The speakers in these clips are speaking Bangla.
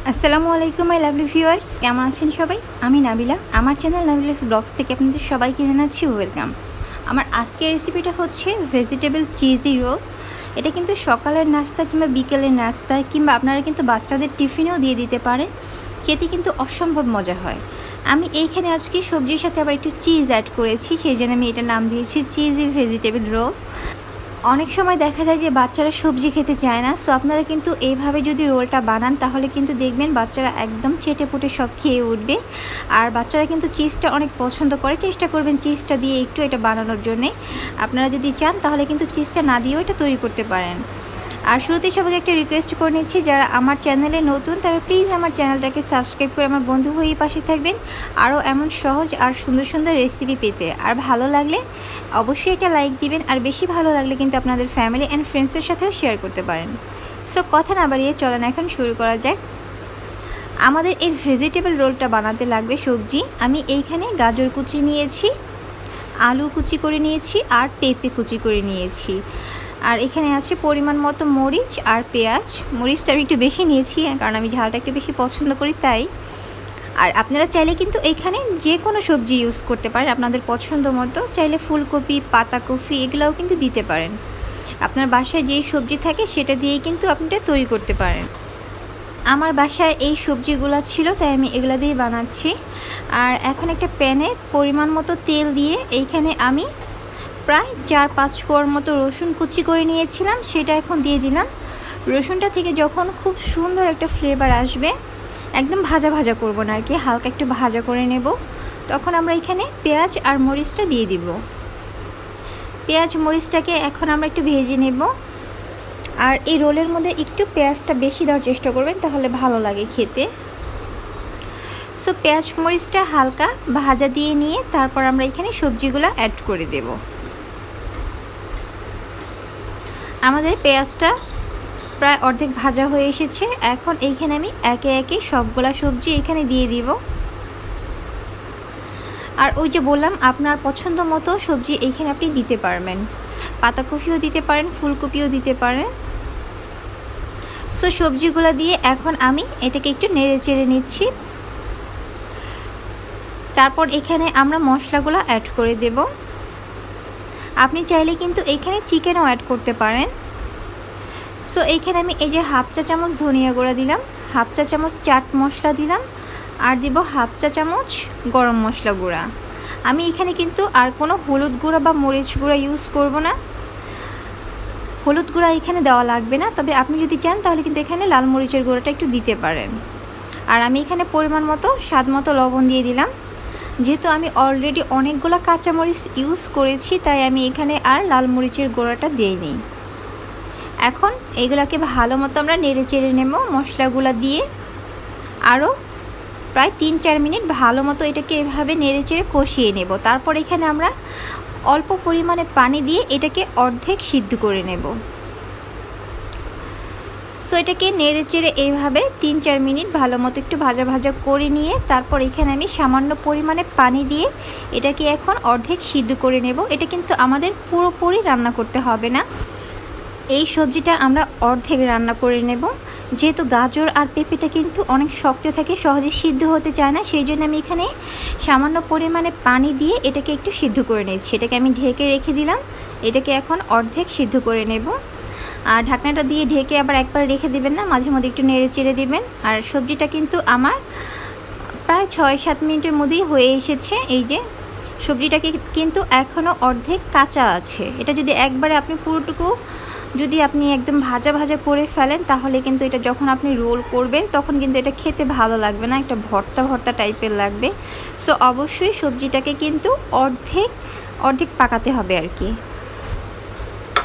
আসসালামু আলাইকুম মাই লাভলি ভিউয়ার্স, কেমন আছেন সবাই? আমি নাবিলা, আমার চ্যানেল নাবিলাস ব্লগস থেকে আপনাদের সবাইকে জানাচ্ছি ওয়েলকাম। আমার আজকের রেসিপিটা হচ্ছে ভেজিটেবল চিজি রোল। এটা কিন্তু সকালের নাস্তা কিংবা বিকেলের নাস্তা কিংবা আপনারা কিন্তু বাচ্চাদের টিফিনেও দিয়ে দিতে পারেন। খেতে কিন্তু অসম্ভব মজা হয়। আমি এইখানে আজকে সবজির সাথে আবার একটু চিজ অ্যাড করেছি, সেই জন্য আমি এটার নাম দিয়েছি চিজি ভেজিটেবল রোল। অনেক সময় দেখা যায় যে বাচ্চারা সবজি খেতে চায় না, সো আপনারা কিন্তু এইভাবে যদি রোলটা বানান তাহলে কিন্তু দেখবেন বাচ্চারা একদম চেটেপুটে সব খেয়ে উঠবে। আর বাচ্চারা কিন্তু চিজটা অনেক পছন্দ করে। চেষ্টা করবেন চিজটা দিয়ে একটু এটা বানানোর জন্যে। আপনারা যদি চান তাহলে কিন্তু চিজটা না দিয়েও এটা তৈরি করতে পারেন। আর শুরুতেই সবাইকে একটা রিকোয়েস্ট করে নিচ্ছি, যারা আমার চ্যানেলে নতুন তারা প্লিজ আমার চ্যানেলটাকে সাবস্ক্রাইব করে আমার বন্ধু হয়ে পাশে থাকবেন, আরও এমন সহজ আর সুন্দর সুন্দর রেসিপি পেতে। আর ভালো লাগলে অবশ্যই এটা লাইক দিবেন, আর বেশি ভালো লাগলে কিন্তু আপনাদের ফ্যামিলি অ্যান্ড ফ্রেন্ডসের সাথেও শেয়ার করতে পারেন। সো কথা না বাড়িয়ে চলেন এখন শুরু করা যাক। আমাদের এই ভেজিটেবল রোলটা বানাতে লাগবে সবজি। আমি এইখানে গাজর কুচি নিয়েছি, আলু কুচি করে নিয়েছি, আর পেঁপে কুচি করে নিয়েছি। আর এখানে আছে পরিমাণ মতো মরিচ আর পেঁয়াজ। মরিচটা আমি একটু বেশি নিয়েছি কারণ আমি ঝালটা একটু বেশি পছন্দ করি তাই। আর আপনারা চাইলে কিন্তু এখানে যে কোনো সবজি ইউজ করতে পারেন আপনাদের পছন্দ মতো। চাইলে ফুলকপি, পাতাকপি এগুলোও কিন্তু দিতে পারেন। আপনার বাসায় যেই সবজি থাকে সেটা দিয়েই কিন্তু আপনারা তৈরি করতে পারেন। আমার বাসায় এই সবজিগুলো ছিল তাই আমি এগুলো দিয়ে বানাচ্ছি। আর এখন একটা প্যানে পরিমাণ মতো তেল দিয়ে এইখানে আমি প্রায় 4-5 কোয়ার মতো রসুন কুচি করে নিয়েছিলাম, সেটা এখন দিয়ে দিলাম। রসুনটা থেকে যখন খুব সুন্দর একটা ফ্লেভার আসবে, একদম ভাজা ভাজা করব না আর কি, হালকা একটু ভাজা করে নেব, তখন আমরা এখানে পেঁয়াজ আর মরিচটা দিয়ে দিব। পেঁয়াজ মরিচটাকে এখন আমরা একটু ভেজে নেব। আর এই রোলের মধ্যে একটু পেঁয়াজটা বেশি দেওয়ার চেষ্টা করবেন, তাহলে ভালো লাগে খেতে। সো পেঁয়াজ মরিচটা হালকা ভাজা দিয়ে নিয়ে তারপর আমরা এখানে সবজিগুলো অ্যাড করে দেব। আমাদের পেঁয়াজটা প্রায় অর্ধেক ভাজা হয়ে এসেছে। এখন এইখানে আমি একে একে সবগুলা সবজি এখানে দিয়ে দিব। আর ওই যে বললাম আপনার পছন্দ মতো সবজি এইখানে আপনি দিতে পারবেন। পাতাকপিও দিতে পারেন, ফুলকপিও দিতে পারেন। সো সবজিগুলো দিয়ে এখন আমি এটাকে একটু নেড়ে চেড়ে নিচ্ছি। তারপর এখানে আমরা মশলাগুলো অ্যাড করে দেব। আপনি চাইলে কিন্তু এখানে চিকেনও অ্যাড করতে পারেন। সো এইখানে আমি এই যে হাফ চা চামচ ধনিয়া গুঁড়া দিলাম, হাফ চা চামচ চাট মশলা দিলাম, আর দিব হাফ চা চামচ গরম মশলা গুঁড়া। আমি এখানে কিন্তু আর কোনো হলুদ গুঁড়া বা মরিচ গুঁড়া ইউজ করব না। হলুদ গুঁড়া এখানে দেওয়া লাগবে না, তবে আপনি যদি চান তাহলে কিন্তু এখানে লাল মরিচের গুঁড়াটা একটু দিতে পারেন। আর আমি এখানে পরিমাণ মতো স্বাদ মতো লবণ দিয়ে দিলাম। যেহেতু আমি অলরেডি অনেকগুলো কাঁচামরিচ ইউজ করেছি তাই আমি এখানে আর লাল মরিচের গুঁড়াটা দিইনি। এখন এইগুলাকে ভালো মতো আমরা নেড়ে চেড়ে নেব মশলাগুলো দিয়ে। আরও প্রায় 3-4 মিনিট ভালো মতো এটাকে এভাবে নেড়ে চেড়ে কষিয়ে নেব। তারপর এখানে আমরা অল্প পরিমাণে পানি দিয়ে এটাকে অর্ধেক সিদ্ধ করে নেব। সো এটাকে নেড়ে চেড়ে এইভাবে 3-4 মিনিট ভালো মতো একটু ভাজা ভাজা করে নিয়ে তারপর এখানে আমি সামান্য পরিমাণে পানি দিয়ে এটাকে এখন অর্ধেক সিদ্ধ করে নেব। এটা কিন্তু আমাদের পুরোপুরি রান্না করতে হবে না, এই সবজিটা আমরা অর্ধেক রান্না করে নেব। যেহেতু গাজর আর পেঁপেটা কিন্তু অনেক শক্ত থাকে, সহজে সিদ্ধ হতে চায় না, সেই জন্য আমি এখানে সামান্য পরিমাণে পানি দিয়ে এটাকে একটু সিদ্ধ করে নিচ্ছি। এটাকে আমি ঢেকে রেখে দিলাম। এটাকে এখন অর্ধেক সিদ্ধ করে নেব। আর ঢাকনাটা দিয়ে ঢেকে আবার একবার রেখে দিবেন না, মাঝে মধ্যে একটু নেড়ে চেড়ে দিবেন। আর সবজিটা কিন্তু আমার প্রায় 6-7 মিনিটের মধ্যেই হয়ে এসেছে। এই যে সবজিটাকে কিন্তু এখনও অর্ধেক কাঁচা আছে। এটা যদি একবারে আপনি পুরোটুকু যদি আপনি একদম ভাজা ভাজা করে ফেলেন তাহলে কিন্তু এটা যখন আপনি রোল করবেন তখন কিন্তু এটা খেতে ভালো লাগবে না, একটা ভর্তা ভর্তা টাইপের লাগবে। সো অবশ্যই সবজিটাকে কিন্তু অর্ধেক পাকাতে হবে আর কি।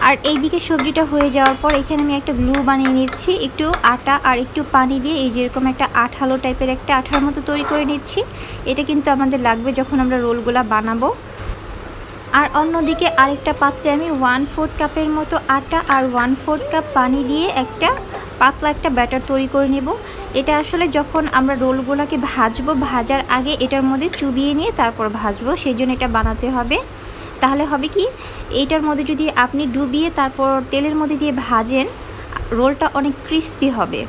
আর এইদিকে সবজিটা হয়ে যাওয়ার পর এখানে আমি একটা গ্লু বানিয়ে নিচ্ছি, একটু আটা আর একটু পানি দিয়ে এই যেরকম একটা আঠালো টাইপের একটা আঠার মতো তৈরি করে নিচ্ছি। এটা কিন্তু আমাদের লাগবে যখন আমরা রোলগুলা বানাবো। আর অন্যদিকে আরেকটা পাত্রে আমি 1/4 কাপের মতো আটা আর 1/4 কাপ পানি দিয়ে একটা পাতলা একটা ব্যাটার তৈরি করে নেব। এটা আসলে যখন আমরা রোলগুলোকে ভাজবো, ভাজার আগে এটার মধ্যে চুবিয়ে নিয়ে তারপর ভাজবো, সেই জন্য এটা বানাতে হবে। তাহলে হবে কি, এইটার মধ্যে যদি আপনি ডুবিয়ে তারপর তেলের মধ্যে দিয়ে ভাজেন রোলটা অনেক ক্রিস্পি হবে।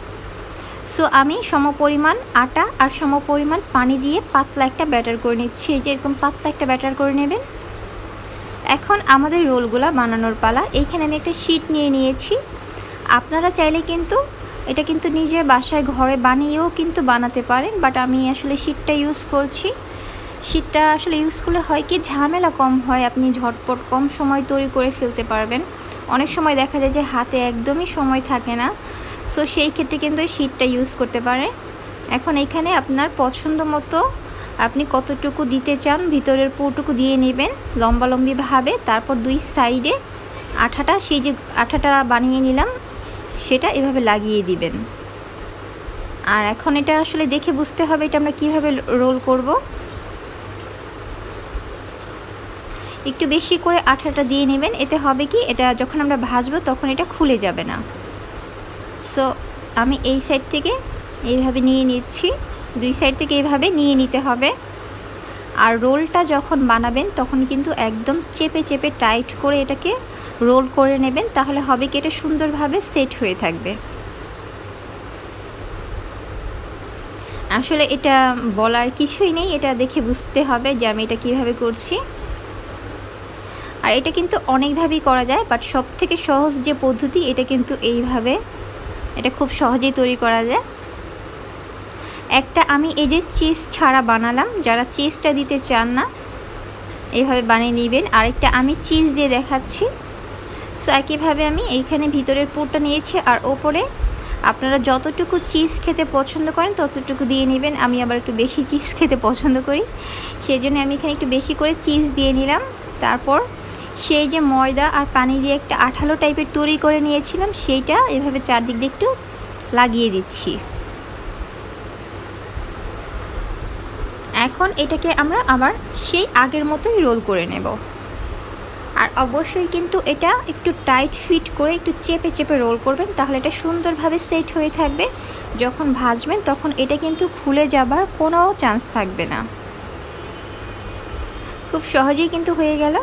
সো আমি সমপরিমাণ আটা আর সমপরিমাণ পানি দিয়ে পাতলা একটা ব্যাটার করে নিচ্ছি। এই যে এরকম পাতলা একটা ব্যাটার করে নেবেন। এখন আমাদের রোলগুলা বানানোর পালা। এইখানে আমি একটা শীট নিয়ে নিয়েছি। আপনারা চাইলে কিন্তু এটা কিন্তু নিজে বাসায় ঘরে বানিয়েও কিন্তু বানাতে পারেন, বাট আমি আসলে শীটটা ইউজ করছি। শীটটা আসলে ইউজ করলে হয় কি, ঝামেলা কম হয়, আপনি ঝটপট কম সময় তৈরি করে ফেলতে পারবেন। অনেক সময় দেখা যায় যে হাতে একদমই সময় থাকে না, সো সেই ক্ষেত্রে কিন্তু শীটটা ইউজ করতে পারেন। এখন এখানে আপনার পছন্দ মতো আপনি কতটুকু দিতে চান ভিতরের পুরটুকু দিয়ে নেবেন লম্বালম্বিভাবে। তারপর দুই সাইডে আঠাটা, সেই যে আঠাটা বানিয়ে নিলাম সেটা এভাবে লাগিয়ে দিবেন। আর এখন এটা আসলে দেখে বুঝতে হবে এটা আমরা কিভাবে রোল করব। একটু বেশি করে আঠাটা দিয়ে নেবেন, এতে হবে কি, এটা যখন আমরা ভাজবো তখন এটা খুলে যাবে না। সো আমি এই সাইড থেকে এইভাবে নিয়ে নিচ্ছি, দুই সাইড থেকে এইভাবে নিয়ে নিতে হবে। আর রোলটা যখন বানাবেন তখন কিন্তু একদম চেপে চেপে টাইট করে এটাকে রোল করে নেবেন, তাহলে হবে কি এটা সুন্দরভাবে সেট হয়ে থাকবে। আসলে এটা বলার কিছুই নেই, এটা দেখে বুঝতে হবে যে আমি এটা কিভাবে করছি। আর এটা কিন্তু অনেকভাবেই করা যায়, বাট সবথেকে সহজ যে পদ্ধতি এটা কিন্তু এইভাবে, এটা খুব সহজেই তৈরি করা যায়। একটা আমি এই যে চিজ ছাড়া বানালাম, যারা চিজটা দিতে চান না এইভাবে বানিয়ে নেবেন। আরেকটা আমি চিজ দিয়ে দেখাচ্ছি। সো একইভাবে আমি এইখানে ভিতরের পুরটা নিয়েছি, আর ওপরে আপনারা যতটুকু চিজ খেতে পছন্দ করেন ততটুকু দিয়ে নেবেন। আমি আবার একটু বেশি চিজ খেতে পছন্দ করি, সেই জন্য আমি এখানে একটু বেশি করে চিজ দিয়ে নিলাম। তারপর সেই যে ময়দা আর পানি দিয়ে একটা আঠালো টাইপের তৈরি করে নিয়েছিলাম, সেইটা এভাবে চারদিক দিয়ে একটু লাগিয়ে দিচ্ছি। এখন এটাকে আমরা আবার সেই আগের মতোই রোল করে নেব। আর অবশ্যই কিন্তু এটা একটু টাইট ফিট করে একটু চেপে চেপে রোল করবেন, তাহলে এটা সুন্দরভাবে সেট হয়ে থাকবে। যখন ভাজবেন তখন এটা কিন্তু খুলে যাবার কোনো চান্স থাকবে না। খুব সহজেই কিন্তু হয়ে গেল।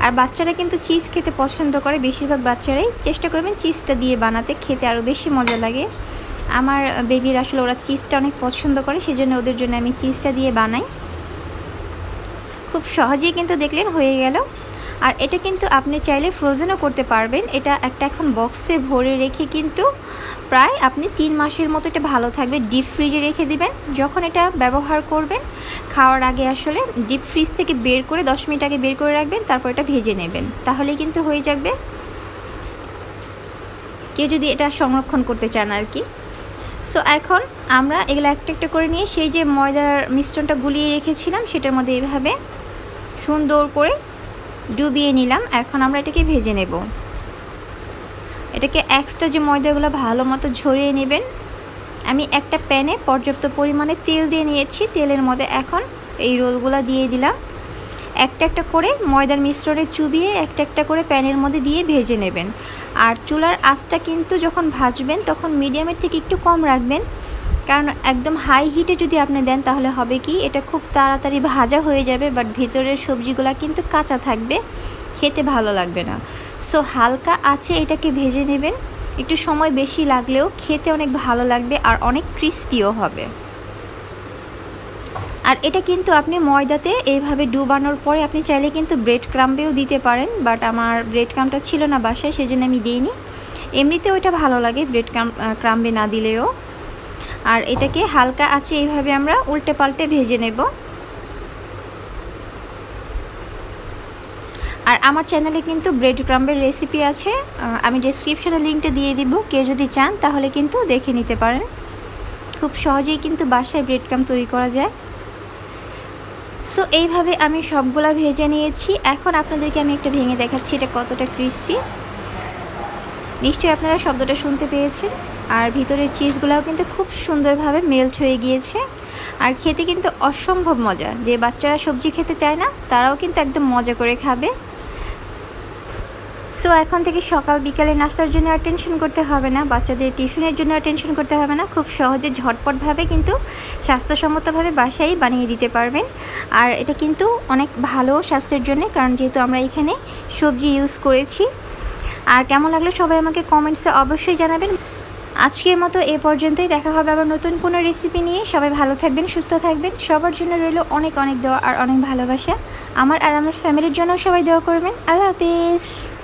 আর বাচ্চারা কিন্তু চিজ খেতে পছন্দ করে, বেশিরভাগ বাচ্চারাই। চেষ্টা করবেন চিজটা দিয়ে বানাতে, খেতে আরও বেশি মজা লাগে। আমার বেবির আসলে ওরা চিজটা অনেক পছন্দ করে, সেজন্য ওদের জন্য আমি চিজটা দিয়ে বানাই। খুব সহজেই কিন্তু দেখলেন হয়ে গেল। আর এটা কিন্তু আপনি চাইলে ফ্রোজেনও করতে পারবেন। এটা একটা এখন বক্সে ভরে রেখে কিন্তু প্রায় আপনি 3 মাসের মতো এটা ভালো থাকবে। ডিপ ফ্রিজে রেখে দিবেন, যখন এটা ব্যবহার করবেন খাওয়ার আগে আসলে ডিপ ফ্রিজ থেকে বের করে 10 মিনিট আগে বের করে রাখবেন, তারপর এটা ভেজে নেবেন, তাহলেই কিন্তু হয়ে যাবে। কেউ যদি এটা সংরক্ষণ করতে চান আর কি। সো এখন আমরা এগুলো একটা একটা করে নিয়ে সেই যে ময়দার মিশ্রণটা গুলিয়ে রেখেছিলাম সেটার মধ্যে এইভাবে সুন্দর করে ডুবিয়ে নিলাম। এখন আমরা এটাকে ভেজে নেব। এটাকে এক্সট্রা যে ময়দাগুলো ভালো মতো ঝরিয়ে নেবেন। আমি একটা প্যানে পর্যাপ্ত পরিমাণে তেল দিয়ে নিয়েছি, তেলের মধ্যে এখন এই রোলগুলো দিয়ে দিলাম। একটা একটা করে ময়দার মিশ্রণে চুবিয়ে একটা একটা করে প্যানের মধ্যে দিয়ে ভেজে নেবেন। আর চুলার আঁচটা কিন্তু যখন ভাজবেন তখন মিডিয়ামের থেকে একটু কম রাখবেন, কারণ একদম হাই হিটে যদি আপনি দেন তাহলে হবে কি, এটা খুব তাড়াতাড়ি ভাজা হয়ে যাবে, বাট ভিতরের সবজিগুলো কিন্তু কাঁচা থাকবে, খেতে ভালো লাগবে না। সো হালকা আঁচে এটাকে ভেজে নেবেন। একটু সময় বেশি লাগলেও খেতে অনেক ভালো লাগবে আর অনেক ক্রিস্পিও হবে। আর এটা কিন্তু আপনি ময়দাতে এইভাবে ডুবানোর পরে আপনি চাইলে কিন্তু ব্রেড ক্রাম্বেও দিতে পারেন, বাট আমার ব্রেড ক্রাম্বটা ছিল না বাসায়, সেজন্য আমি দিইনি। এমনিতেও এটা ভালো লাগে ব্রেড ক্রাম্বে না দিলেও। আর এটাকে হালকা আঁচে এইভাবে আমরা উল্টে পাল্টে ভেজে নেব। আর আমার চ্যানেলে কিন্তু ব্রেড ক্রাম্বের রেসিপি আছে, আমি ডেসক্রিপশনে লিঙ্কটা দিয়ে দিব, কেউ যদি চান তাহলে কিন্তু দেখে নিতে পারেন। খুব সহজেই কিন্তু বাসায় ব্রেড ক্রাম্ব তৈরি করা যায়। সো এইভাবে আমি সবগুলা ভেজে নিয়েছি। এখন আপনাদেরকে আমি একটা ভেঙে দেখাচ্ছি এটা কতটা ক্রিস্পি। নিশ্চয়ই আপনারা শব্দটা শুনতে পেয়েছেন। আর ভিতরের চিজগুলোও কিন্তু খুব সুন্দরভাবে মেল্ট হয়ে গিয়েছে। আর খেতে কিন্তু অসম্ভব মজা। যে বাচ্চারা সবজি খেতে চায় না তারাও কিন্তু একদম মজা করে খাবে। সো এখন থেকে সকাল বিকালে নাস্তার জন্য আর টেনশন করতে হবে না, বাচ্চাদের টিফিনের জন্য আর টেনশন করতে হবে না। খুব সহজে ঝটপটভাবে কিন্তু স্বাস্থ্যসম্মতভাবে বাসায় বানিয়ে দিতে পারবেন। আর এটা কিন্তু অনেক ভালো স্বাস্থ্যের জন্য, কারণ যেহেতু আমরা এখানে সবজি ইউজ করেছি। আর কেমন লাগলো সবাই আমাকে কমেন্টসে অবশ্যই জানাবেন। আজকের মতো এ পর্যন্তই। দেখা হবে আবার নতুন কোনো রেসিপি নিয়ে। সবাই ভালো থাকবেন, সুস্থ থাকবেন। সবার জন্য রইল অনেক অনেক দোয়া আর অনেক ভালোবাসা। আমার আর আমার ফ্যামিলির জন্য সবাই দোয়া করবেন। আল্লাহ হাফেজ।